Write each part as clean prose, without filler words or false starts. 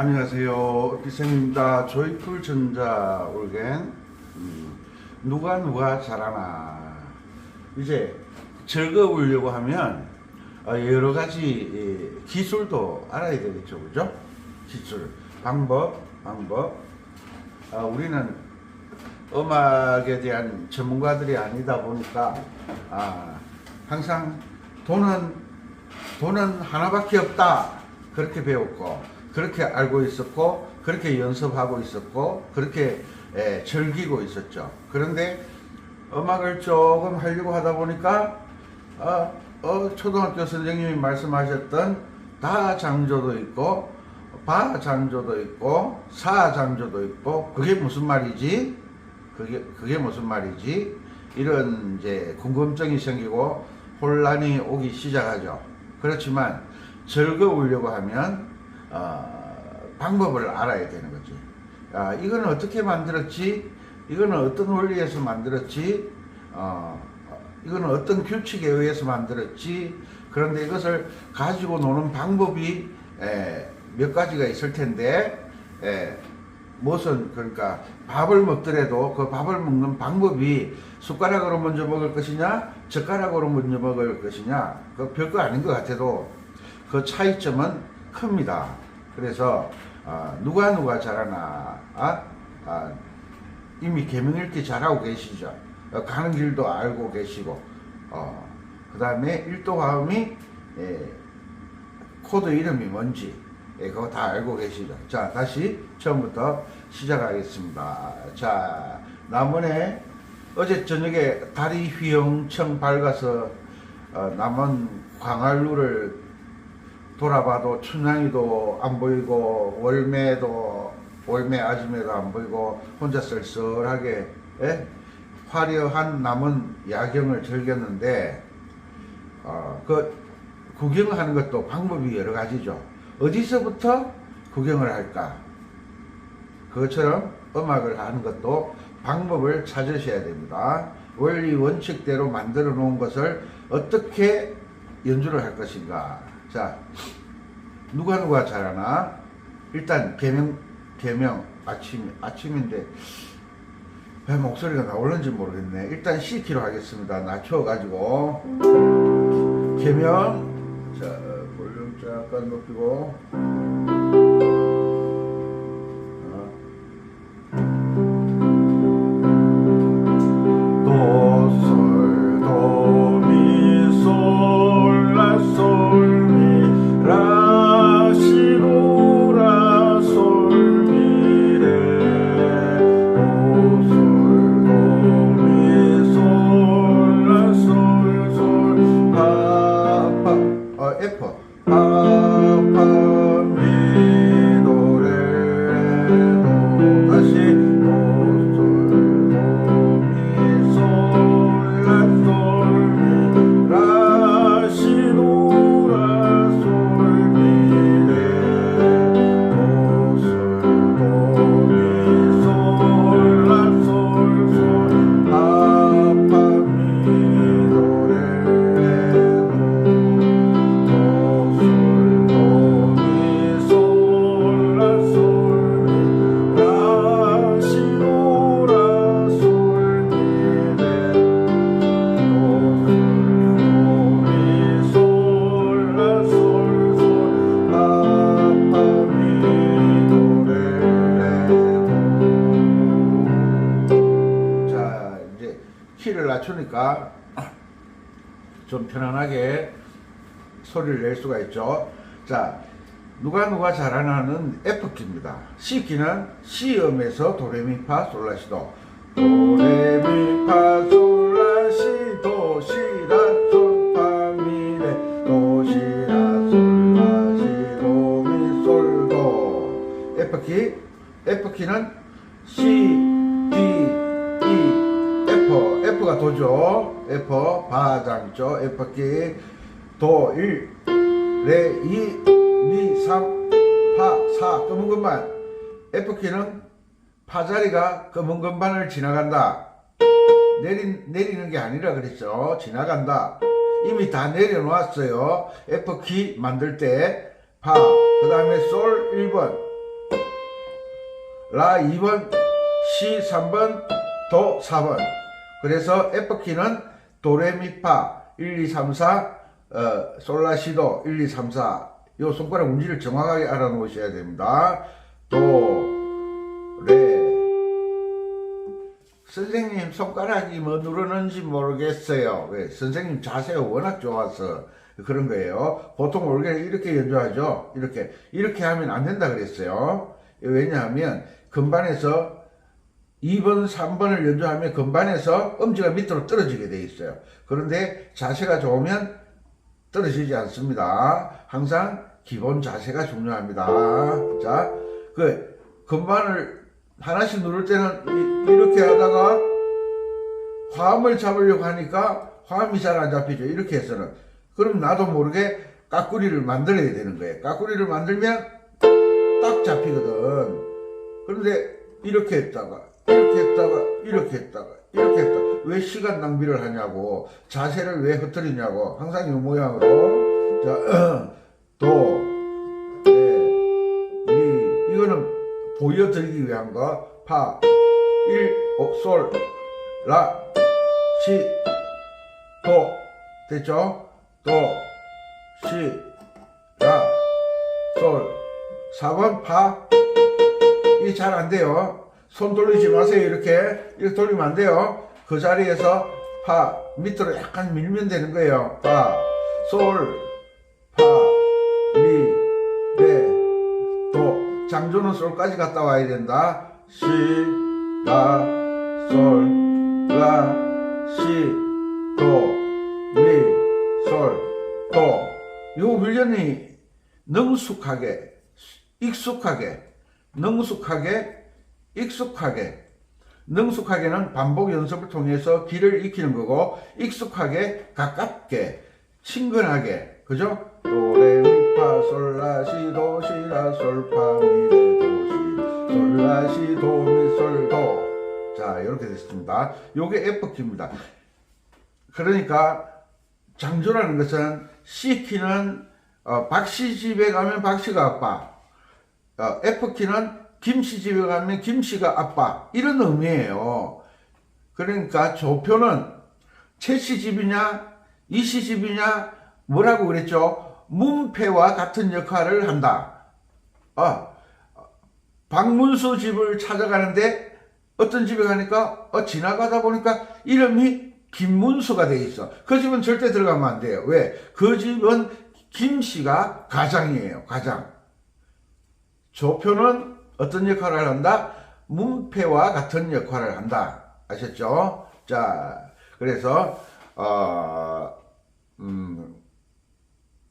안녕하세요. 비쌤입니다. 조이풀 전자 올겐 누가 잘하나. 이제 즐거우려고 하면 여러 가지 기술도 알아야 되겠죠, 그죠? 기술, 방법. 우리는 음악에 대한 전문가들이 아니다 보니까 항상 돈은 하나밖에 없다, 그렇게 배웠고, 그렇게 알고 있었고, 그렇게 연습하고 있었고, 그렇게 즐기고 있었죠. 그런데 음악을 조금 하려고 하다 보니까 초등학교 선생님이 말씀하셨던 다장조도 있고, 바장조도 있고, 사장조도 있고, 그게 무슨 말이지? 그게 무슨 말이지? 이런 이제 궁금증이 생기고 혼란이 오기 시작하죠. 그렇지만 즐거우려고 하면 방법을 알아야 되는 거지. 이거는 어떻게 만들었지? 이거는 어떤 원리에서 만들었지? 이거는 어떤 규칙에 의해서 만들었지? 그런데 이것을 가지고 노는 방법이 몇 가지가 있을 텐데, 무슨, 그러니까 밥을 먹더라도 그 밥을 먹는 방법이 숟가락으로 먼저 먹을 것이냐, 젓가락으로 먼저 먹을 것이냐, 그 별거 아닌 것 같아도 그 차이점은 큽니다. 그래서 누가 잘하나, 이미 계명읽기 잘하고 계시죠. 가는 길도 알고 계시고, 그 다음에 일도화음이 코드 이름이 뭔지 그거 다 알고 계시죠. 자, 다시 처음부터 시작하겠습니다. 자, 남원에 어제 저녁에 달이 휘영청 밝아서 남원 광활루를 돌아봐도 춘향이도 안 보이고 월매 아줌매도 안 보이고 혼자 쓸쓸하게 화려한 남은 야경을 즐겼는데, 그 구경하는 것도 방법이 여러 가지죠. 어디서부터 구경을 할까? 그것처럼 음악을 하는 것도 방법을 찾으셔야 됩니다. 원리 원칙대로 만들어 놓은 것을 어떻게 연주를 할 것인가. 자, 누가 잘하나? 일단 개명 아침인데 왜 목소리가 나올는지 모르겠네. 일단 C키로 하겠습니다. 낮춰가지고 개명. 자, 볼륨 잠깐 높이고, 도, 솔, 도, 미, 솔, 라, 솔, 미, 라, 시, 도, 라, 솔, 미, 레, 도, 솔, 도, 미, 솔, 라, 솔, 솔, 파, F, 파, 미, 도, 레, 도, 다시 도, 솔, 도, 미, 솔, 라, 솔, 미, 라, 시, 도, 라, 솔, 미, 레, 도, 솔, 도, 미, 솔, 라, 솔, 솔, 파, 미, 도, 레, 키를 낮추니까 좀 편안하게 소리를 낼 수가 있죠. 자, 누가 잘하나는 F키입니다. C키는 C음에서 도레미파 솔라시도, 도레미파 솔라시도, 시라솔파미레, 도시라솔라시도 미솔도. F키는 C, D, E, F가 도죠. F, 바장조, F키, 도, 1, 레, 2, 미, 3, 파, 4, 검은 건반. F키는 파자리가 검은 건반을 지나간다. 내리는 게 아니라 그랬죠. 지나간다. 이미 다 내려놓았어요. F키 만들 때 파, 그 다음에 솔 1번, 라 2번, 시 3번, 도 4번. 그래서 F키는 도레미파 1, 2, 3, 4, 솔라시도 1, 2, 3, 4. 요 손가락 운지를 정확하게 알아놓으셔야 됩니다. 도, 레. 선생님 손가락이 뭐 누르는지 모르겠어요. 왜? 선생님 자세가 워낙 좋아서 그런 거예요. 보통 원래 이렇게 연주하죠. 이렇게 하면 안 된다 그랬어요. 왜냐하면 건반에서 2번, 3번을 연주하면 건반에서 엄지가 밑으로 떨어지게 돼 있어요. 그런데 자세가 좋으면 떨어지지 않습니다. 항상 기본 자세가 중요합니다. 자, 그 건반을 하나씩 누를 때는 이렇게 하다가 화음을 잡으려고 하니까 화음이 잘 안 잡히죠. 이렇게 해서는. 그럼 나도 모르게 까꾸리를 만들어야 되는 거예요. 까꾸리를 만들면 딱 잡히거든. 그런데 이렇게 했다가 이렇게 했다가 왜 시간 낭비를 하냐고, 자세를 왜 흐트리냐고. 항상 이 모양으로. 자, 도, 레, 미. 이거는 보여드리기 위한 거. 파, 1, 솔, 라, 시, 도. 됐죠? 도, 시, 라, 솔. 4번 파. 이게 잘 안 돼요. 손 돌리지 마세요. 이렇게 돌리면 안 돼요. 그 자리에서 파 밑으로 약간 밀면 되는 거예요. 파, 솔, 파, 미, 레, 도. 장조는 솔까지 갔다 와야 된다. 시, 라, 솔, 라, 시, 도, 미, 솔, 도. 요 훈련이 능숙하게, 익숙하게, 능숙하게는 반복 연습을 통해서 귀를 익히는 거고, 익숙하게, 가깝게, 친근하게, 그죠? 도레미파 솔라시도 시라 솔파미레 도시 솔라시 도미 솔도. 자, 이렇게 됐습니다. 요게 F키입니다. 그러니까 장조라는 것은 C키는 박씨 집에 가면 박씨가 아빠, F키는 김씨 집에 가면 김씨가 아빠, 이런 의미예요. 그러니까 조표는 최씨 집이냐 이씨 집이냐 뭐라고 그랬죠? 문패와 같은 역할을 한다. 박문수 집을 찾아가는데 어떤 집에 가니까 지나가다 보니까 이름이 김문수가 돼 있어. 그 집은 절대 들어가면 안 돼요. 왜? 그 집은 김씨가 가장이에요. 가장. 조표는 어떤 역할을 한다? 문패와 같은 역할을 한다. 아셨죠? 자, 그래서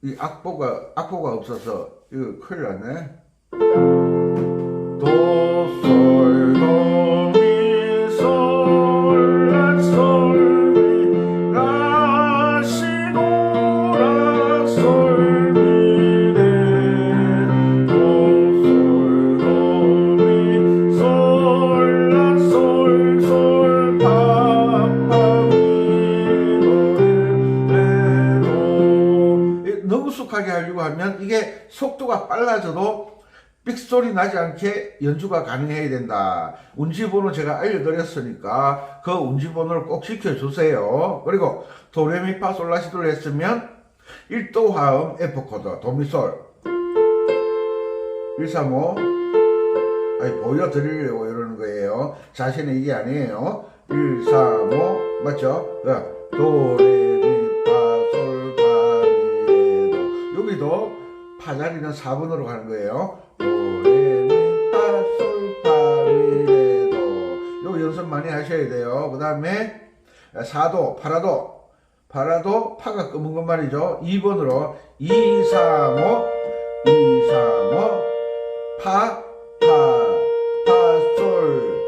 이 악보가 없어서 이거 큰일 났네. 도, 솔, 도, 미, 솔, 라, 솔, 미, 라, 시, 도, 라, 솔, 미, 레, 도, 솔, 도, 미, 솔, 라, 솔, 솔, 파, 파, 미, 도, 레, 도. 능숙하게 하려고 하면 이게 속도가 빨라져도 삑소리 나지 않게 연주가 가능해야 된다. 운지번호 제가 알려드렸으니까 그 운지번호를 꼭 지켜주세요. 그리고 도레미파솔라시도를 했으면 1도 화음 F코드 도미솔 135 아니 보여드리려고 이러는 거예요. 자신은 이게 아니에요. 135 맞죠? 도레미파솔파미레도 여기도 파자리는 4번으로 가는 거예요. 도레미파솔파미레도 요 연습 많이 하셔야 돼요. 그 다음에 4도 파라도 파가 검은 것 말이죠. 2번으로 2, 3, 5 파, 솔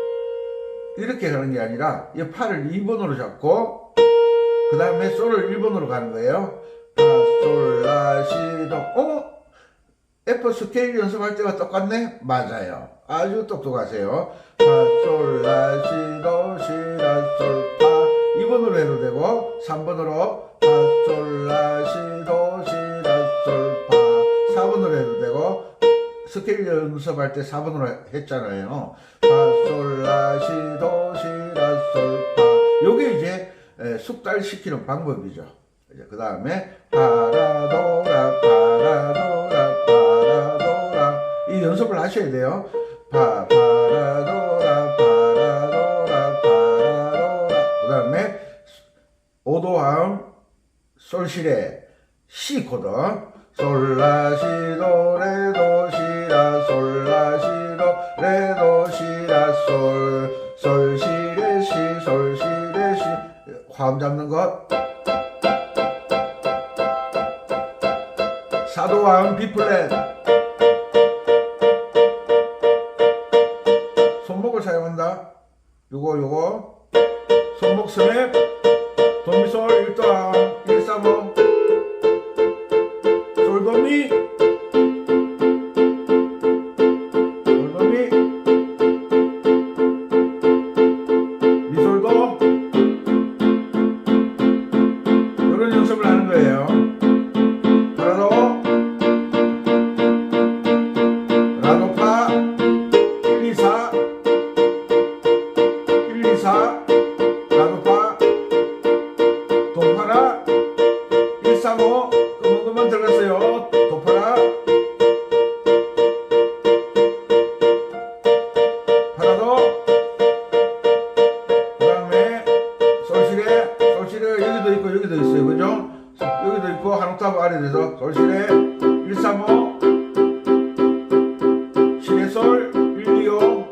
이렇게 가는 게 아니라 이 파를 2번으로 잡고 그 다음에 솔을 1번으로 가는 거예요. 파, 솔, 라, 시, 도. F 스케일 연습할 때가 똑같네? 맞아요. 아주 똑똑하세요. 파, 솔, 라, 시, 도, 시, 라, 솔, 파 2번으로 해도 되고 3번으로 파, 솔, 라, 시, 도, 시, 라, 솔, 파 4번으로 해도 되고 스케일 연습할 때 4번으로 했잖아요. 파솔라시도시라솔파. 요게 이제 숙달시키는 방법이죠. 이제 그 다음에 파라도라 파라도라 파라도라 이 연습을 하셔야 돼요. 파라도라 파라도라 파라도라. 그 다음에 오도화음 솔시레 C 코드 솔라시도 레도시라 솔라시도 레도시라 솔 솔시레시 솔시레시. 화음 잡는 것. 사도화음 B플랫. 손목을 사용한다. 요거 손목 스냅 도미솔 1도함 135 솔도미 솔도미 미솔도. 이런 연습을 하는 거예요. 라도 라도파 124 124 라도파 도파라 135 그만 들어갔어요. 도파라 파라도. 그 다음에 솔시레 여기도 있고 여기도 있어요. 그죠? 여기도 있고 한 옥타브 아래 돼서 솔시레 135 시레솔 125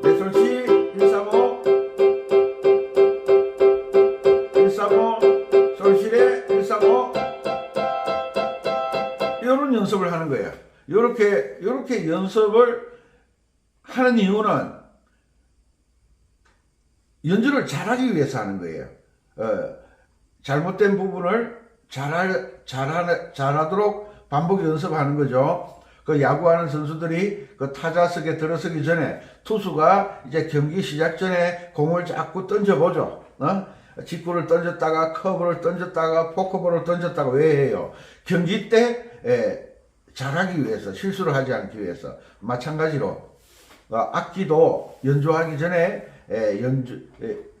레솔시 135 135 솔시레 135. 이런 연습을 하는 거예요. 요렇게 연습을 하는 이유는 연주를 잘하기 위해서 하는 거예요. 잘못된 부분을 잘하도록 반복 연습하는 거죠. 그 야구하는 선수들이 그 타자석에 들어서기 전에 투수가 이제 경기 시작 전에 공을 자꾸 던져보죠. 직구를 던졌다가 커브를 던졌다가 포크볼을 던졌다가 왜 해요? 경기 때 잘하기 위해서, 실수를 하지 않기 위해서. 마찬가지로 악기도 연주하기 전에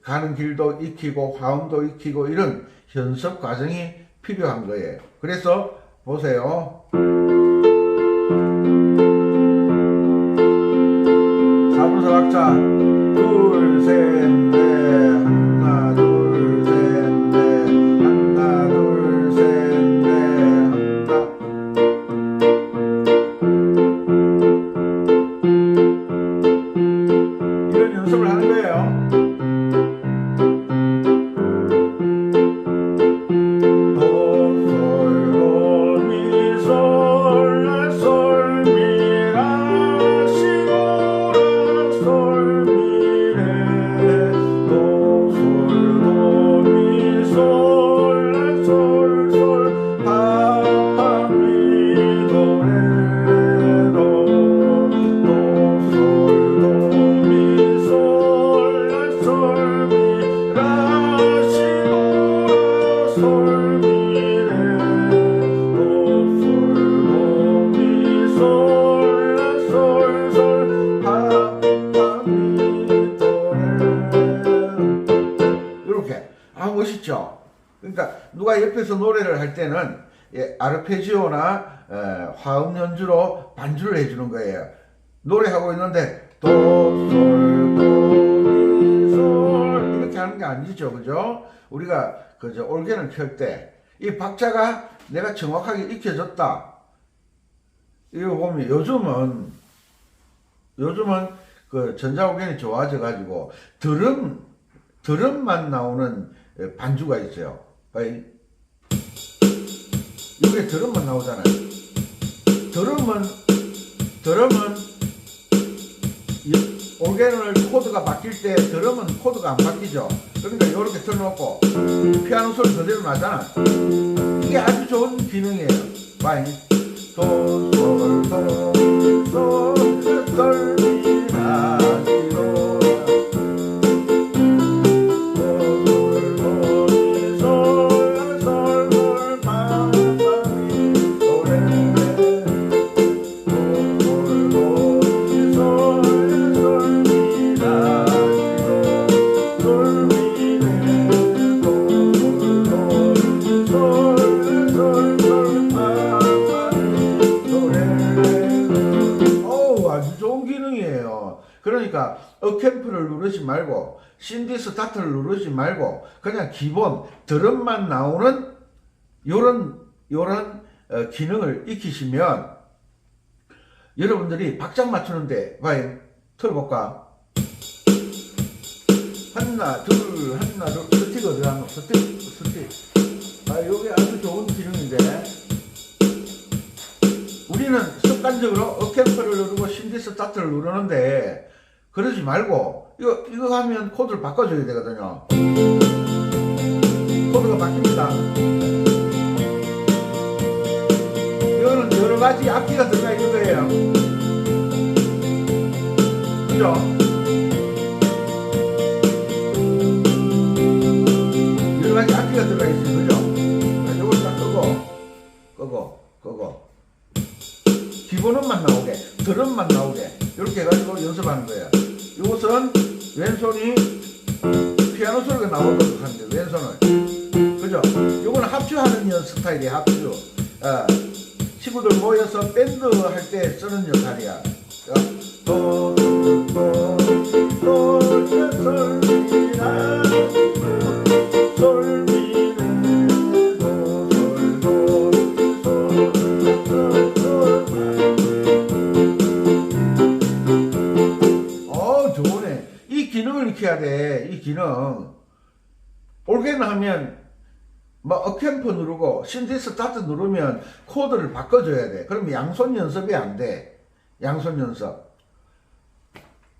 가는 길도 익히고 화음도 익히고 이런 연습 과정이 필요한 거예요. 그래서 보세요. 4분사 박자 둘, 셋, 넷 하나 둘, 셋, 넷 하나 둘, 셋, 넷 하나. 이런 연습을 하는 거예요. 멋있죠? 그러니까 누가 옆에서 노래를 할 때는 아르페지오나 화음 연주로 반주를 해주는 거예요. 노래하고 있는데 도, 솔, 도, 미, 솔 이렇게 하는 게 아니죠. 그죠? 우리가 그저 올게는 켤 때 이 박자가 내가 정확하게 익혀졌다. 이거 보면 요즘은 그 전자올겐이 좋아져 가지고 드럼만 나오는 반주가 있어요. 이게 드럼만 나오잖아요. 드럼은 올겐을 코드가 바뀔 때 드럼은 코드가 안 바뀌죠. 그러니까 이렇게 틀어놓고 피아노 소리 그대로 나잖아. 이게 아주 좋은 기능이에요. 도, 솔, 도, 솔, 솔, 미, 라, 시, 도, 도, 솔, 도, 미, 솔, 솔, 파, 파, 미, 도, 어캠프를 누르지 말고 신디 스타트를 누르지 말고 그냥 기본 드럼만 나오는 요런 기능을 익히시면 여러분들이 박자 맞추는데 봐요. 틀어볼까? 하나 둘 스틱 어디 가노? 스틱. 아, 요게 아주 좋은 기능인데 우리는 습관적으로 어캠프를 누르고 신디 스타트를 누르는데 그러지 말고 이거 하면 코드를 바꿔줘야 되거든요. 코드가 바뀝니다. 이거는 여러 가지 악기가 들어가 있는 거예요. 그죠? 여러 가지 악기가 들어가 있어요. 그죠? 이걸 딱 끄고 기본음만 나오게, 드럼만 나오게 이렇게 해가지고 연습하는 거예요. 이것은 왼손이 피아노 소리가 나오도록 하는데 왼손을, 그죠? 이거는 합주하는 스타일이에요. 합주. 친구들 모여서 밴드 할 때 쓰는 역할이야. 좋으네. 이 기능을 익혀야 돼. 이 기능. 올게는 하면 어캠프 누르고 신디 스타트 누르면 코드를 바꿔줘야 돼. 그러면 양손 연습이 안 돼. 양손 연습.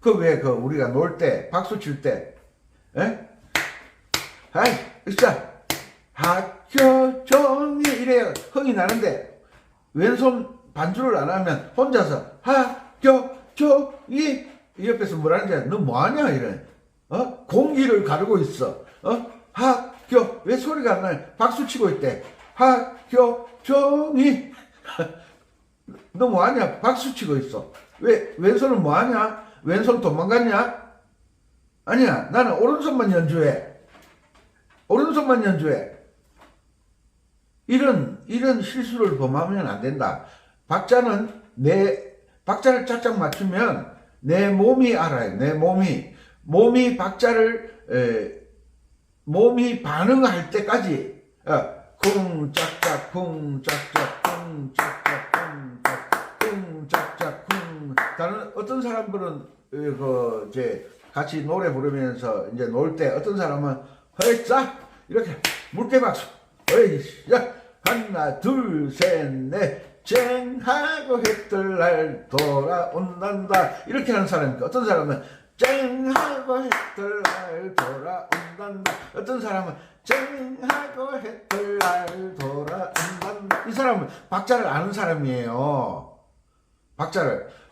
우리가 놀 때, 박수 칠 때, 아이, 으쌰, 학교 종이 이래요. 흥이 나는데, 왼손 반주를 안 하면 혼자서 학교 종이 이 옆에서 뭐라는지 알아? 너 뭐하냐? 이래. 공기를 가르고 있어. 학교, 왜 소리가 안 나요? 박수 치고 있대. 학교 종이. 너 뭐하냐? 박수 치고 있어. 왜, 왼손은 뭐하냐? 왼손 도망갔냐? 아니야. 나는 오른손만 연주해. 오른손만 연주해. 이런 실수를 범하면 안 된다. 박자를 짝짝 맞추면 내 몸이 알아요. 내 몸이 박자를 몸이 반응할 때까지 쿵짝짝 쿵짝짝 쿵짝짝 쿵짝짝 쿵. 다른 어떤 사람들은 이제 같이 노래 부르면서 이제 놀 때 어떤 사람은 허이짜 이렇게 물개박수. 어이 야 하나 둘 셋 넷 쨍하고 해뜰날 돌아온단다 이렇게 하는 사람이니까 어떤 사람은 쨍하고 해뜰날 돌아온단다 어떤 사람은 쨍하고 해뜰날 돌아온단다 이 사람은 박자를 아는 사람이에요.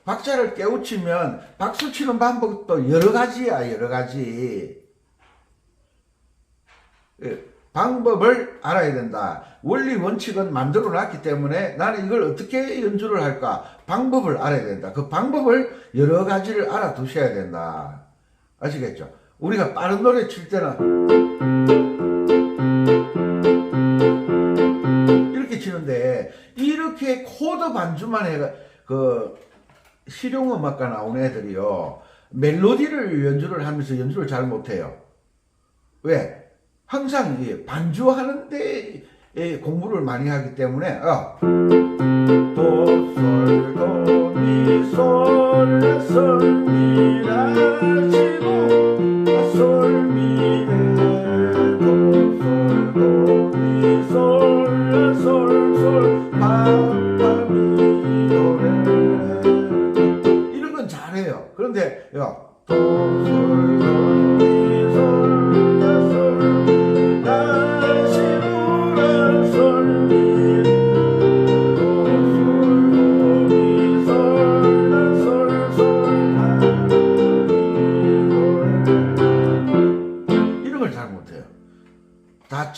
박자를 깨우치면 박수 치는 방법도 여러 가지야. 여러 가지 방법을 알아야 된다. 원리 원칙은 만들어 놨기 때문에 나는 이걸 어떻게 연주를 할까? 방법을 알아야 된다. 그 방법을 여러 가지를 알아두셔야 된다. 아시겠죠? 우리가 빠른 노래 칠 때는 이렇게 치는데 이렇게 코드 반주만 해가 실용음악가 나온 애들이요 멜로디를 연주를 하면서 연주를 잘 못해요. 왜? 항상 반주하는데 공부를 많이 하기 때문에 도, 솔, 도, 미, 솔, 레, 솔, 미, 라, 시, 도, 솔, 미, 레, 도, 솔, 도, 미, 솔, 레, 솔, 솔, 파, 파, 미, 도, 레 이런 건 잘해요. 그런데 도, 솔, 도, 미, 솔, 레, 솔 다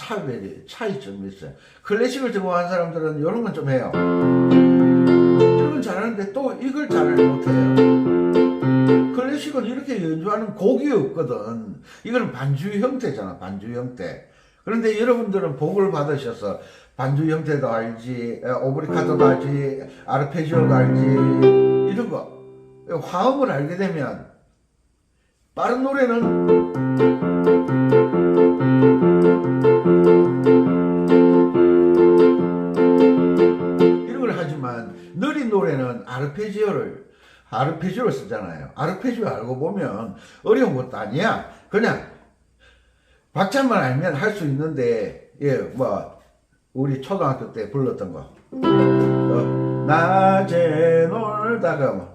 차이점이 있어요. 클래식을 전공한 사람들은 이런 건 좀 해요. 이런 건 잘하는데 또 이걸 잘 못해요. 클래식은 이렇게 연주하는 곡이 없거든. 이거는 반주 형태잖아. 반주 형태. 그런데 여러분들은 복을 받으셔서 반주 형태도 알지, 오브리카토도 알지, 아르페지오도 알지, 이런 거 화음을 알게 되면 빠른 노래는 이런 걸 하지만 느린 노래는 아르페지오를 쓰잖아요. 아르페지오 알고 보면 어려운 것도 아니야. 그냥 박자만 알면 할 수 있는데, 예, 뭐 우리 초등학교 때 불렀던 거, 낮에 놀다가 뭐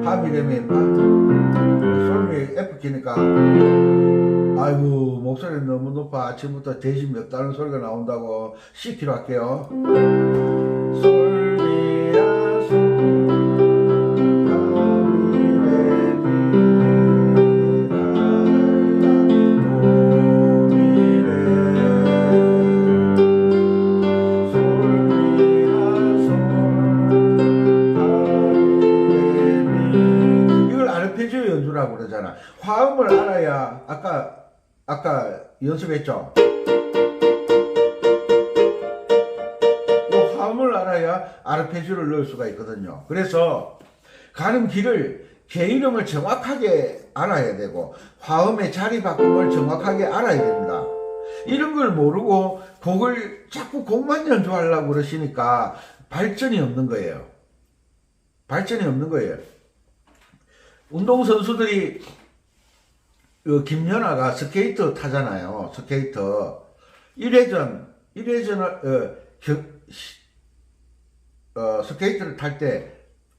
파미레미 솔미 F 키니까 아이고 목소리 너무 높아. 아침부터 대신 몇 다는 소리가 나온다고 C키로 할게요. 솔미야 솔 아르페지오 연주라고 그러잖아. 화음을 알아야 아까 연습했죠. 이 화음을 알아야 아르페지오를 넣을 수가 있거든요. 그래서 가는 길을 개 이름을 정확하게 알아야 되고 화음의 자리 바꿈을 정확하게 알아야 됩니다. 이런 걸 모르고 자꾸 곡만 연주하려고 그러시니까 발전이 없는 거예요. 발전이 없는 거예요. 운동선수들이 김연아가 스케이트 타잖아요. 스케이터 1회전을 스케이트를 탈 때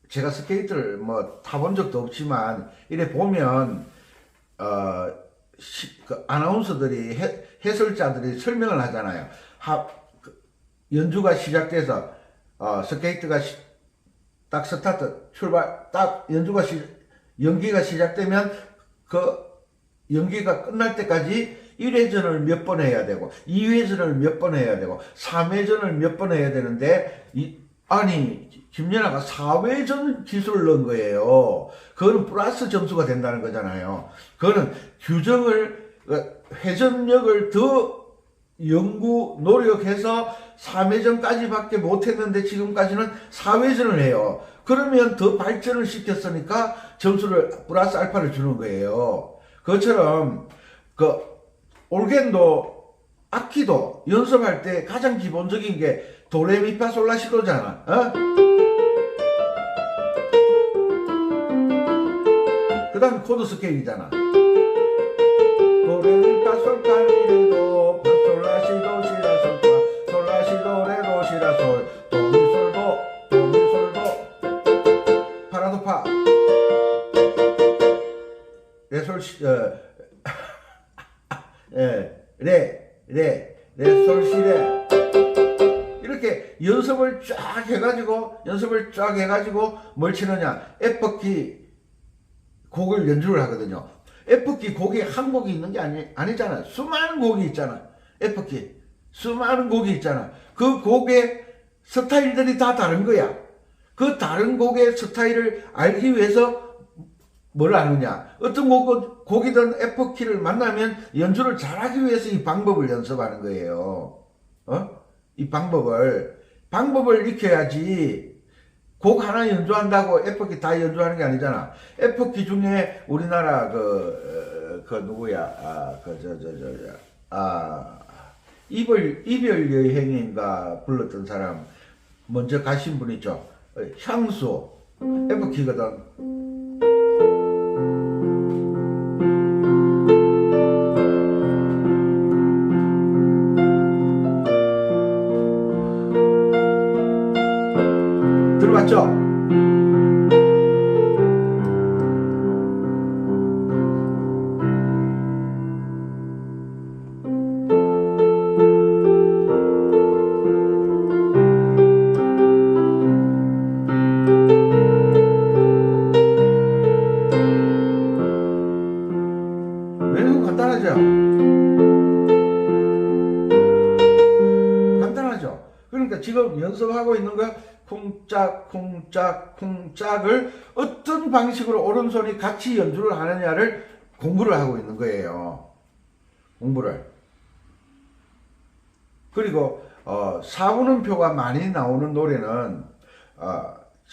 제가 스케이트를 뭐 타본 적도 없지만 이래 보면 그 아나운서들이 해설자들이 설명을 하잖아요. 연주가 시작돼서 스케이트가 딱 스타트 출발 딱 연기가 시작되면 그 연기가 끝날 때까지 1회전을 몇 번 해야 되고 2회전을 몇 번 해야 되고 3회전을 몇 번 해야 되는데 아니 김연아가 4회전 기술을 넣은 거예요. 그거는 플러스 점수가 된다는 거잖아요. 그거는 회전력을 더 연구 노력해서 3회전까지밖에 못했는데 지금까지는 4회전을 해요. 그러면 더 발전을 시켰으니까 점수를 플러스 알파를 주는 거예요. 그것처럼 올겐도 악기도 연습할 때 가장 기본적인 게 도레미파솔라시도잖아. 그 다음에 코드 스케일이잖아. 도레미파솔파미레도 파솔라시도 시라솔파 솔라시도 레도 시라솔 도미솔도 도미솔도 파라도파 레솔 레솔시레 이렇게 연습을 쫙 해가지고 뭘 치느냐 F키 곡을 연주를 하거든요. F키 곡이 한 곡이 있는 게 아니잖아. 수많은 곡이 있잖아. F키 수많은 곡이 있잖아. 그 곡의 스타일들이 다 다른 거야. 그 다른 곡의 스타일을 알기 위해서 뭘 아느냐. 어떤 곡이든 F키를 만나면 연주를 잘하기 위해서 이 방법을 연습하는 거예요. 이 방법을 익혀야지 곡 하나 연주한다고 F키 다 연주하는 게 아니잖아. F키 중에 우리나라 누구야? 이별 여행인가 불렀던 사람 먼저 가신 분 있죠. 향수 F키거든. 들어봤죠? 매우 간단하죠? 간단하죠? 그러니까 지금 연습하고 있는 거 쿵짝쿵짝쿵짝을 어떤 방식으로 오른손이 같이 연주를 하느냐를 공부를 하고 있는 거예요. 공부를. 그리고 4분음표가 많이 나오는 노래는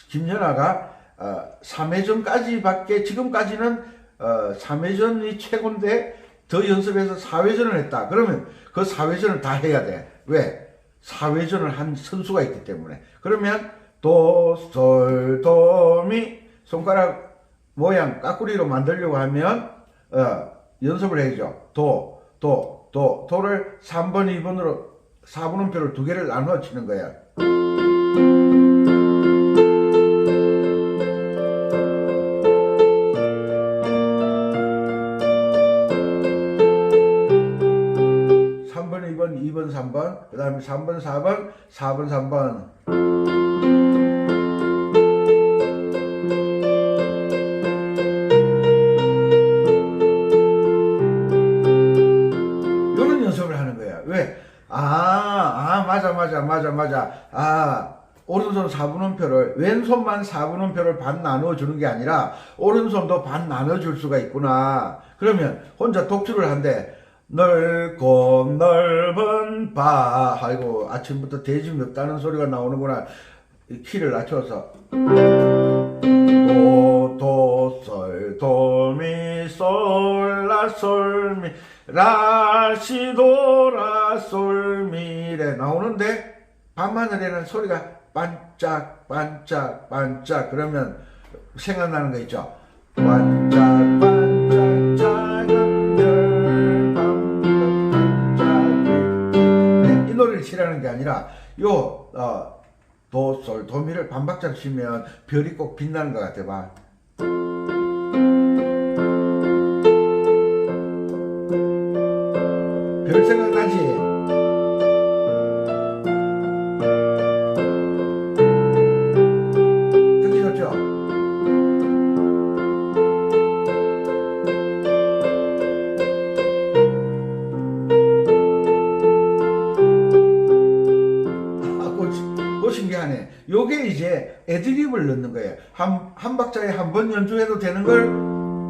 김연아가 3회전까지밖에 지금까지는 3회전이 최고인데 더 연습해서 4회전을 했다. 그러면 그 4회전을 다 해야 돼. 왜? 4회전을 한 선수가 있기 때문에. 그러면 도, 솔, 도, 미 손가락 모양 까꾸리로 만들려고 하면 연습을 해야죠. 도를 3번, 2번으로 4분음표를 두 개를 나누어 치는 거야. (3번) 2번 2번 3번 그 다음에 3번 4번 4번 3번 이런 연습을 하는 거야. 왜? 맞아. 오른손 4분음표를 왼손만 4분음표를 반 나누어 주는 게 아니라 오른손도 반 나눠 줄 수가 있구나. 그러면 혼자 독주를 한대. 넓고 넓은 바. 아이고 아침부터 돼지 없다는 소리가 나오는구나. 키를 낮춰서 도 솔 도 미 솔 라 솔 미 라 시 도 라 솔 미래 나오는데 밤하늘에는 소리가 반짝 그러면 생각나는 거 있죠. 반짝 작은 별 반짝 이 노래를 치라는 게 아니라 요 도, 솔, 도, 미를 반박자로 치면 별이 꼭 빛나는 것 같아 봐. 별 생각나지? 듣기 좋죠? 그거 신기하네. 요게 이제 애드립을 넣는 거예요. 한 박자에 한 번 연주해도 되는 걸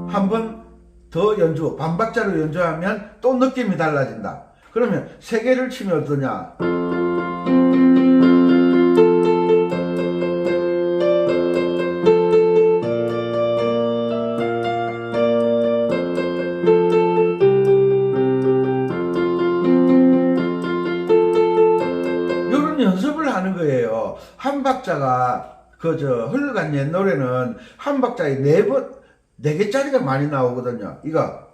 한 번 더 연주, 반박자로 연주하면 또 느낌이 달라진다. 그러면 세 개를 치면 어떠냐? 이런 연습을 하는 거예요. 한 박자가 흘러간 옛 노래는 한 박자에 네 개짜리가 많이 나오거든요. 이거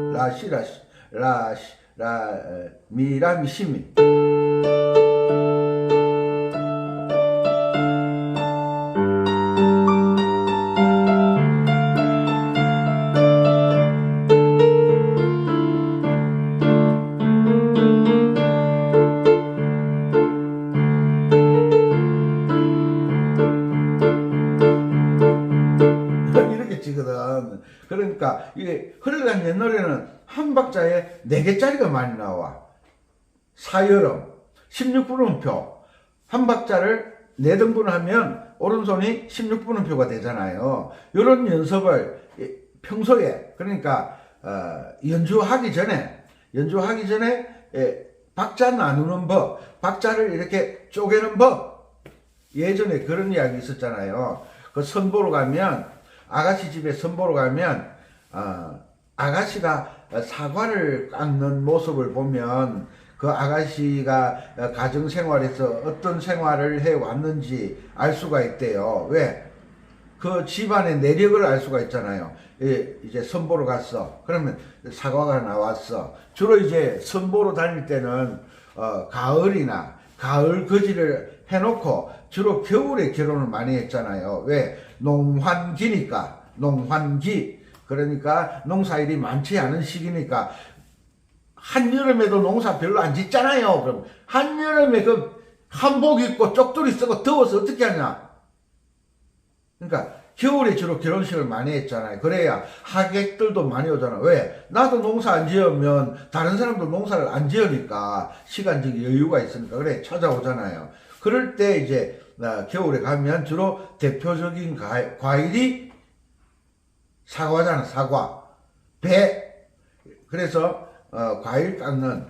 라시 미라미 시미 이렇게 치거든. 그러니까 이게 흘러간 옛 노래는 한 박자에 4개짜리가 많이 나와. 사여름 16분음표 한 박자를 4등분 하면 오른손이 16분음표가 되잖아요. 이런 연습을 평소에 그러니까 연주하기 전에 박자 나누는 법, 박자를 이렇게 쪼개는 법. 예전에 그런 이야기 있었잖아요. 그 선보러 가면 아가씨 집에 선보러 가면 아가씨가 사과를 깎는 모습을 보면 그 아가씨가 가정생활에서 어떤 생활을 해왔는지 알 수가 있대요. 왜? 그 집안의 내력을 알 수가 있잖아요. 이제 선보러 갔어. 그러면 사과가 나왔어. 주로 이제 선보러 다닐 때는 가을이나 가을 거지를 해놓고 주로 겨울에 결혼을 많이 했잖아요. 왜? 농환기니까. 농환기. 그러니까 농사일이 많지 않은 시기니까 한여름에도 농사 별로 안 짓잖아요. 그럼 한여름에 그 한복 입고 쪽두리 쓰고 더워서 어떻게 하냐. 그러니까 겨울에 주로 결혼식을 많이 했잖아요. 그래야 하객들도 많이 오잖아. 왜? 나도 농사 안 지으면 다른 사람도 농사를 안 지으니까 시간적 여유가 있으니까 그래 찾아오잖아요. 그럴 때 이제 겨울에 가면 주로 대표적인 과일이 사과잖아. 사과, 배. 그래서 과일 깎는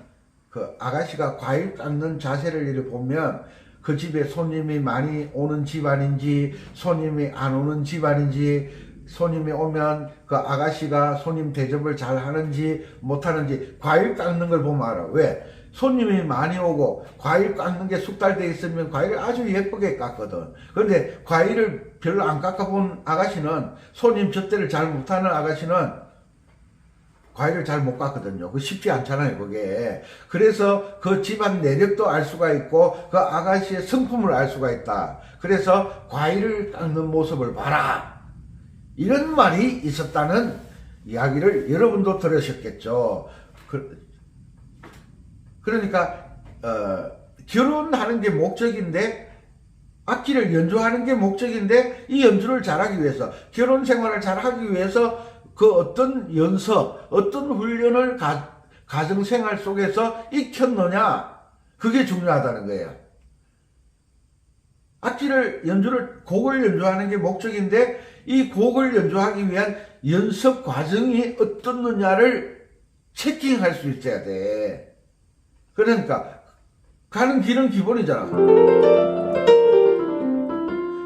그 아가씨가 과일 깎는 자세를 이렇게 보면 그 집에 손님이 많이 오는 집안인지 손님이 안 오는 집안인지, 손님이 오면 그 아가씨가 손님 대접을 잘 하는지 못하는지 과일 깎는 걸 보면 알아. 왜? 손님이 많이 오고 과일 깎는 게 숙달되어 있으면 과일을 아주 예쁘게 깎거든. 그런데 과일을 별로 안 깎아본 아가씨는, 손님 접대를 잘 못하는 아가씨는 과일을 잘 못 깎거든요. 그 쉽지 않잖아요, 그게. 그래서 그 집안 내력도 알 수가 있고 그 아가씨의 성품을 알 수가 있다. 그래서 과일을 깎는 모습을 봐라, 이런 말이 있었다는 이야기를 여러분도 들으셨겠죠. 그러니까 결혼하는 게 목적인데, 악기를 연주하는 게 목적인데, 이 연주를 잘하기 위해서, 결혼 생활을 잘하기 위해서 그 어떤 연습, 어떤 훈련을 가정생활 속에서 익혔느냐, 그게 중요하다는 거예요. 곡을 연주하는 게 목적인데, 이 곡을 연주하기 위한 연습 과정이 어떻느냐를 체킹할 수 있어야 돼. 그러니까 가는 길은 기본이잖아.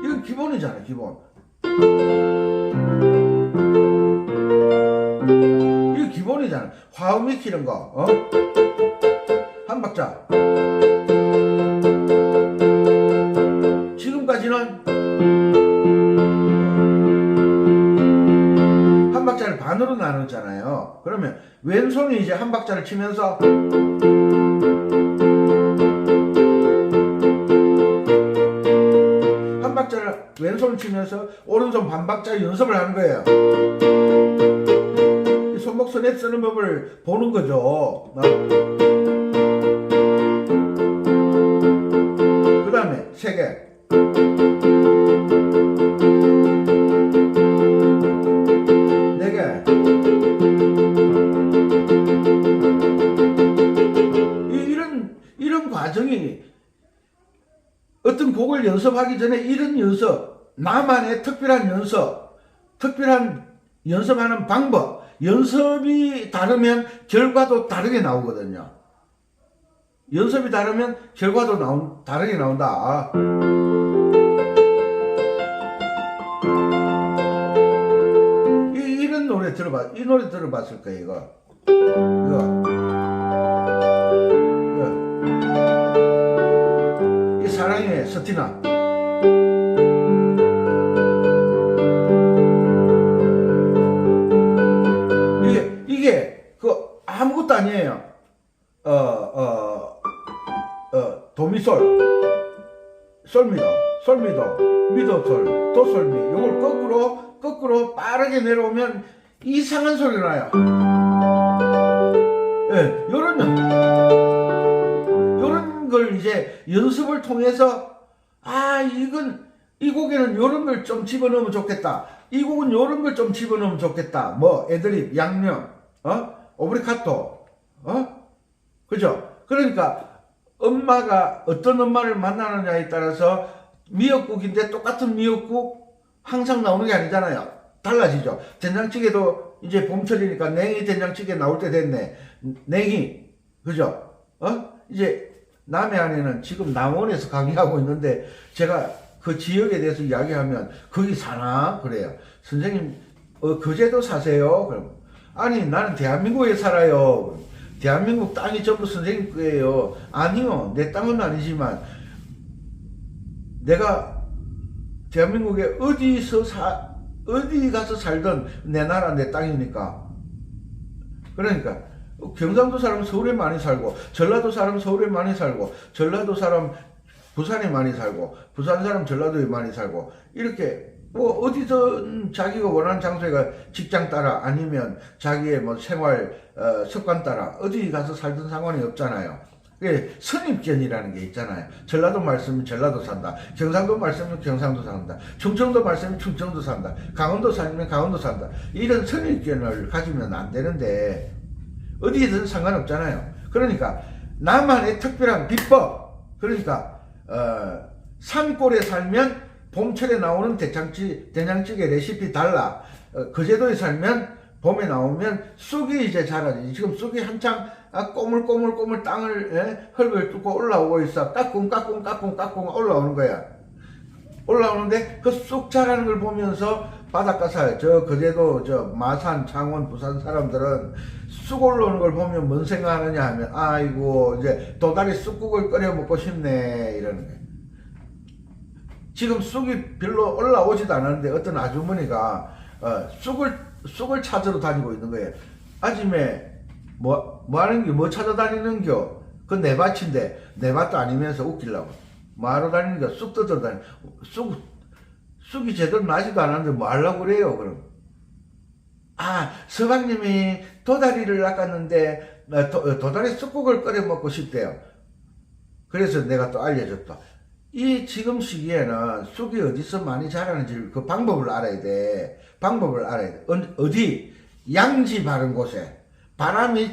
이건 기본이잖아, 기본. 이거 기본이잖아. 화음 익히는 거, 한 박자. 지금까지는 한 박자를 반으로 나눴잖아요. 그러면 왼손이 이제 한 박자를 치면서 한 박자를 왼손을 치면서 오른손 반 박자 연습을 하는 거예요. 손목 스냅 쓰는 법을 보는 거죠. 그 다음에 3개. 이런 과정이, 어떤 곡을 연습하기 전에 이런 연습, 나만의 특별한 연습하는 방법, 연습이 다르면 결과도 다르게 나오거든요. 연습이 다르면 결과도 다르게 나온다. 이런 노래 이 노래 들어봤을 거예요, 이거. 이 사랑의 스티나. 이게 아무것도 아니에요. 도미솔, 솔미도, 미도솔, 도솔미. 이걸 거꾸로 빠르게 내려오면 이상한 소리가 나요. 예, 요런 걸 이제 연습을 통해서, 이 곡에는 요런 걸 좀 집어넣으면 좋겠다. 이 곡은 요런 걸 좀 집어넣으면 좋겠다. 뭐, 애드립, 양념, 오브리카토, 그죠? 그러니까, 어떤 엄마를 만나느냐에 따라서 미역국인데 똑같은 미역국 항상 나오는 게 아니잖아요. 달라지죠. 된장찌개도 이제 봄철이니까 냉이 된장찌개 나올 때 됐네. 냉이, 그죠? 이제 남해 안에는 지금 남원에서 강의하고 있는데, 제가 그 지역에 대해서 이야기하면 거기 사나? 그래요. 선생님, 거제도 사세요? 그럼, 아니, 나는 대한민국에 살아요. 대한민국 땅이 전부 선생님 거예요. 아니요, 내 땅은 아니지만 내가 대한민국에 어디 가서 살든 내 나라, 내 땅이니까. 그러니까 경상도 사람 서울에 많이 살고, 전라도 사람 서울에 많이 살고, 전라도 사람 부산에 많이 살고, 부산 사람 전라도에 많이 살고, 이렇게 뭐 어디든 자기가 원하는 장소에 직장 따라, 아니면 자기의 뭐 생활 습관 따라 어디 가서 살던 상관이 없잖아요. 그게 선입견이라는 게 있잖아요. 전라도 말씀은 전라도 산다, 경상도 말씀은 경상도 산다, 충청도 말씀은 충청도 산다, 강원도 살면 강원도 산다, 이런 선입견을 가지면 안 되는데, 어디든 상관없잖아요. 그러니까 나만의 특별한 비법, 그러니까 산골에 살면 봄철에 나오는 된장찌개 레시피 달라. 거제도에 살면 봄에 나오면 쑥이 이제 자라지. 지금 쑥이 한창 꼬물꼬물꼬물 땅을 흙을 뚫고 올라오고 있어. 까꿍 올라오는 거야. 올라오는데 그 쑥 자라는 걸 보면서 바닷가 살, 그제도 마산, 창원, 부산 사람들은 쑥 올라오는 걸 보면 뭔 생각하느냐 하면, 아이고 이제 도다리 쑥국을 끓여 먹고 싶네 이러는 거예요. 지금 쑥이 별로 올라오지도 않았는데 어떤 아주머니가 쑥을 찾으러 다니고 있는 거예요. 아침에 뭐 하는 게 뭐 찾아다니는겨? 그 내 밭인데 내 밭도 아니면서 웃기려고 뭐하러 다니는겨? 쑥 뜯어 다니. 쑥이 제대로 나지도 않았는데 뭐 하려고 그래요? 그럼 서방님이 도다리를 낚았는데 도다리 쑥국을 끓여 먹고 싶대요. 그래서 내가 또 알려줬다. 이 지금 시기에는 쑥이 어디서 많이 자라는지 그 방법을 알아야 돼. 어디? 양지 바른 곳에 바람이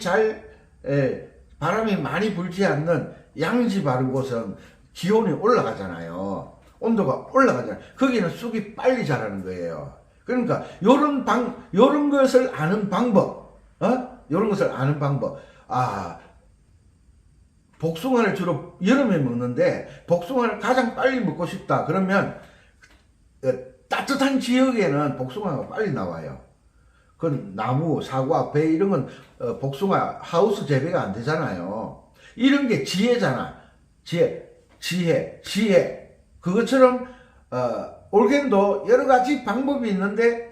많이 불지 않는 양지 바른 곳은 기온이 올라가잖아요. 온도가 올라가잖아요. 거기는 쑥이 빨리 자라는 거예요. 그러니까 요런 것을 아는 방법, 요런 것을 아는 방법. 복숭아를 주로 여름에 먹는데 복숭아를 가장 빨리 먹고 싶다 그러면 따뜻한 지역에는 복숭아가 빨리 나와요. 그건 나무, 사과, 배 이런 건 복숭아 하우스 재배가 안 되잖아요. 이런 게 지혜잖아. 지혜. 그것처럼 올겐도 여러 가지 방법이 있는데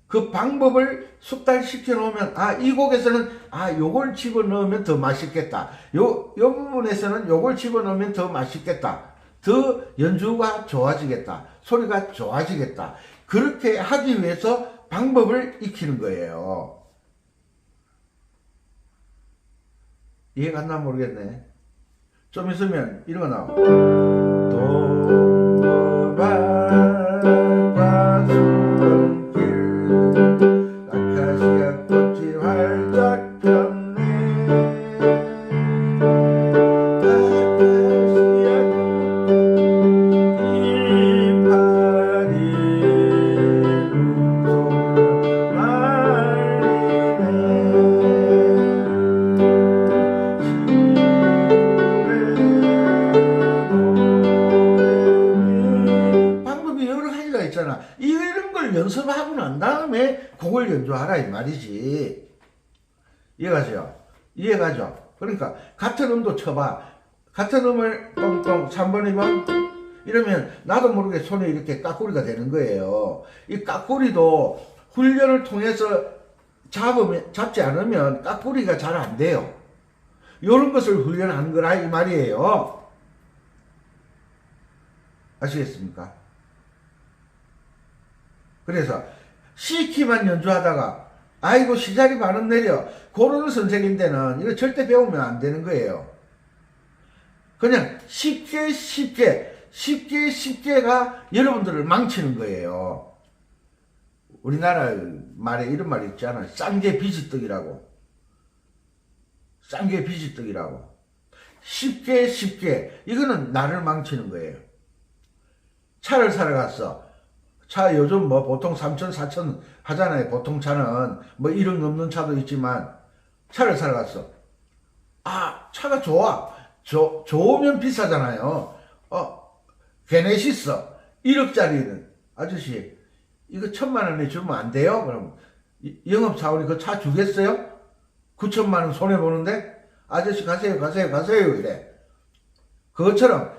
그 방법을 숙달시켜 놓으면 이 곡에서는 요걸 집어넣으면 더 맛있겠다. 요 부분에서는 요걸 집어넣으면 더 맛있겠다. 더 연주가 좋아지겠다. 소리가 좋아지겠다. 그렇게 하기 위해서 방법을 익히는 거예요. 이해가 안 나 모르겠네. 좀 있으면 이런 거 나와. 도로밭과 수원길 아카시아 꽃이 활짝 폈네. 아카시아 이파리 눈송이를 말리네. 방법이 여러 가지가 있잖아. 이런 걸 연습하고 난 다음에 곡을 연주하라 이 말이지. 이해가죠? 그러니까 같은 음도 쳐봐. 같은 음을 똥똥 3번 2번 이러면 나도 모르게 손에 이렇게 까꾸리가 되는 거예요. 이 까꾸리도 훈련을 통해서 잡지 않으면 까꾸리가 잘 안 돼요. 이런 것을 훈련하는 거라 이 말이에요. 아시겠습니까? 그래서 C키만 연주하다가 아이고 C자리 반음 내려 그런 선생인데는 이거 절대 배우면 안 되는 거예요. 그냥 쉽게가 여러분들을 망치는 거예요. 우리나라 말에 이런 말이 있잖아. 싼게 비지떡이라고. 쉽게 이거는 나를 망치는 거예요. 차를 사러 갔어. 차 요즘 뭐 보통 3천 4천 하잖아요. 보통 차는 뭐 1억 넘는 차도 있지만 차를 사러 갔어. 차가 좋으면 비싸잖아요. 게네시스 1억짜리는 아저씨 이거 1,000만 원에 주면 안 돼요? 그럼 영업사원이 그 차 주겠어요? 9천만 원 손해보는데 아저씨 가세요 이래. 그것처럼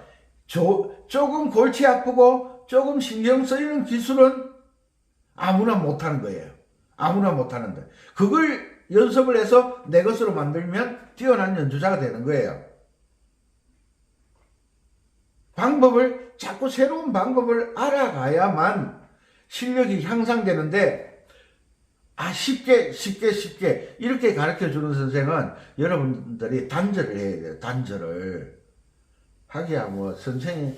조금 골치 아프고 조금 신경 쓰이는 기술은 아무나 못하는 거예요. 아무나 못하는데 그걸 연습을 해서 내 것으로 만들면 뛰어난 연주자가 되는 거예요. 자꾸 새로운 방법을 알아가야만 실력이 향상되는데 쉽게 이렇게 가르쳐주는 선생은 여러분들이 단절을 해야 돼요. 단절을. 하기야 뭐 선생은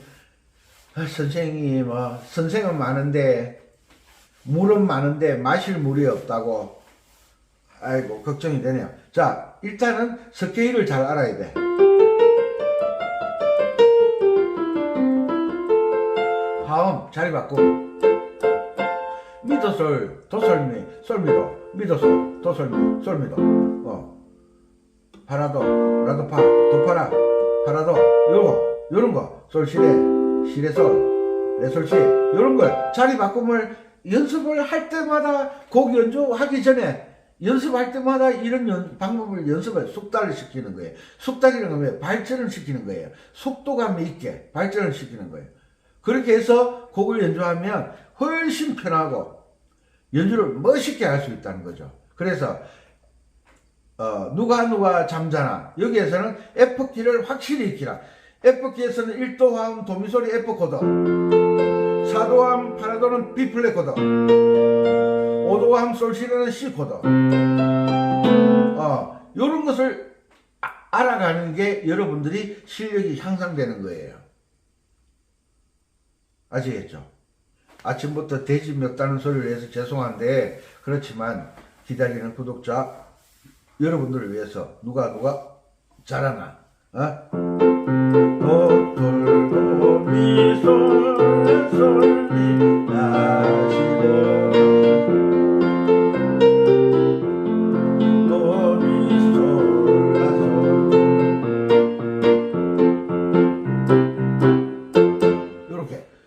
많은데 물은 많은데 마실 물이 없다고. 아이고 걱정이 되네요. 자, 일단은 스케일을 잘 알아야 돼. 화음 자리 바꾸고 미도솔 도솔미 솔미도 미도솔 도솔미 솔미도 파라도, 라도파, 도파라, 파라도, 요런 거, 솔시레, 시레솔, 레솔시, 요런 걸 자리 바꿈을 연습을 할 때마다 곡 연주하기 전에 연습할 때마다 이런 방법을 연습을 숙달을 시키는 거예요. 숙달이라는 건 발전을 시키는 거예요. 속도감 있게 발전을 시키는 거예요. 그렇게 해서 곡을 연주하면 훨씬 편하고 연주를 멋있게 할 수 있다는 거죠. 그래서 누가 잠자나 여기에서는 F키를 확실히 익히라. F키에서는 1도 화음 도미소리 F 코드, 4도 화음 파라도는 B 플랫 코드, 5도 화음 솔시는 C 코드. 요런 것을 알아가는 게 여러분들이 실력이 향상되는 거예요. 아시겠죠? 아침부터 돼지 멱다는 소리를 해서 죄송한데, 그렇지만 기다리는 구독자 여러분들을 위해서 누가 잘하나 도솔도미솔솔리 라시도 도미솔라솔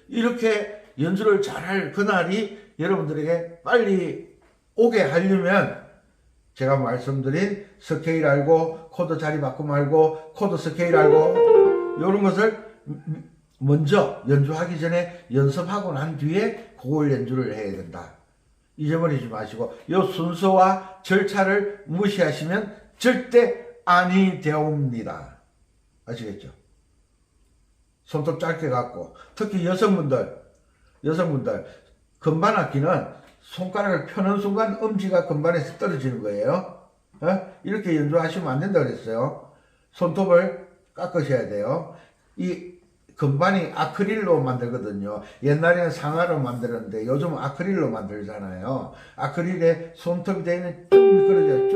이렇게 연주를 잘할 그날이 여러분들에게 빨리 오게 하려면 제가 말씀드린 스케일 알고 코드 자리 바꿈 알고 코드 스케일 알고 이런 것을 먼저 연주하기 전에 연습하고 난 뒤에 그걸 연주를 해야 된다. 잊어버리지 마시고 이 순서와 절차를 무시하시면 절대 아니 되옵니다. 아시겠죠? 손톱 짧게 갖고 특히 여성분들 건반 악기는 손가락을 펴는 순간 엄지가 건반에서 떨어지는 거예요. 이렇게 연주하시면 안 된다고 그랬어요. 손톱을 깎으셔야 돼요. 이 건반이 아크릴로 만들거든요. 옛날에는 상아로 만들었는데 요즘은 아크릴로 만들잖아요. 아크릴에 손톱이 되면 쭉 미끄러져요.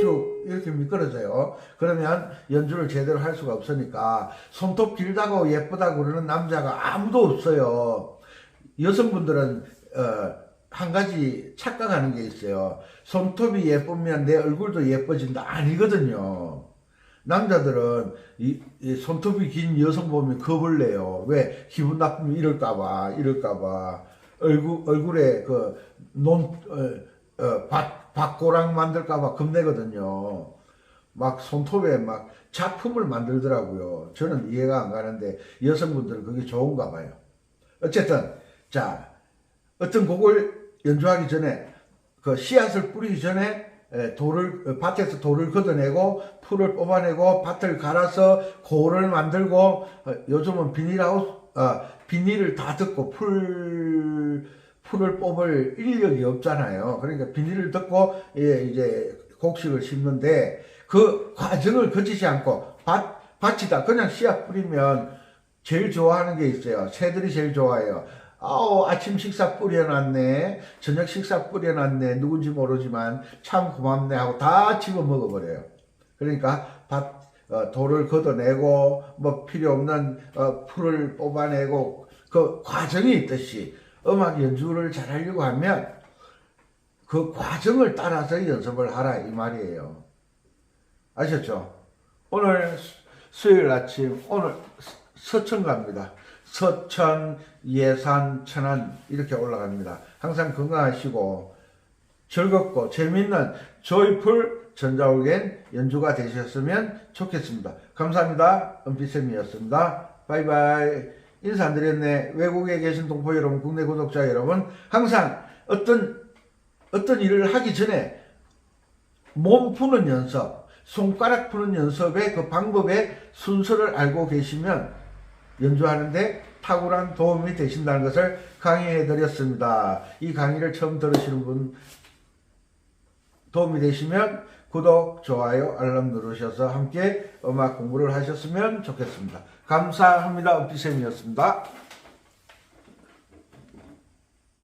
쭉 이렇게 미끄러져요. 그러면 연주를 제대로 할 수가 없으니까 손톱 길다고 예쁘다고 그러는 남자가 아무도 없어요. 여성분들은 한 가지 착각하는 게 있어요. 손톱이 예쁘면 내 얼굴도 예뻐진다. 아니거든요. 남자들은 이 손톱이 긴 여성 보면 겁을 내요. 왜? 기분 나쁘면 이럴까봐. 얼굴에 박고랑 만들까봐 겁내거든요. 막 손톱에 막 작품을 만들더라고요. 저는 이해가 안 가는데 여성분들은 그게 좋은가 봐요. 어쨌든, 자, 어떤 곡을 연주하기 전에 그 씨앗을 뿌리기 전에 밭에서 돌을 걷어내고 풀을 뽑아내고 밭을 갈아서 고를 만들고 요즘은 비닐을 다 덮고 풀을 뽑을 인력이 없잖아요. 그러니까 비닐을 덮고 이제 곡식을 심는데 그 과정을 거치지 않고 밭이다 그냥 씨앗 뿌리면 제일 좋아하는 게 있어요. 새들이 제일 좋아해요. 아침 식사 뿌려놨네, 저녁 식사 뿌려놨네, 누군지 모르지만 참 고맙네 하고 다 집어 먹어버려요. 그러니까 돌을 걷어내고 뭐 필요 없는 풀을 뽑아내고 그 과정이 있듯이 음악 연주를 잘하려고 하면 그 과정을 따라서 연습을 하라 이 말이에요. 아셨죠? 오늘 수요일 아침 오늘 서천 갑니다. 서천, 예산, 천안 이렇게 올라갑니다. 항상 건강하시고 즐겁고 재미있는 조이풀 전자올겐 연주가 되셨으면 좋겠습니다. 감사합니다. 은피쌤이었습니다. 바이바이. 인사 안 드렸네. 외국에 계신 동포 여러분, 국내 구독자 여러분, 항상 어떤 일을 하기 전에 몸 푸는 연습, 손가락 푸는 연습의 그 방법의 순서를 알고 계시면 연주하는데 탁월한 도움이 되신다는 것을 강의해 드렸습니다. 이 강의를 처음 들으시는 분 도움이 되시면 구독, 좋아요, 알람 누르셔서 함께 음악 공부를 하셨으면 좋겠습니다. 감사합니다. 은피쌤이었습니다.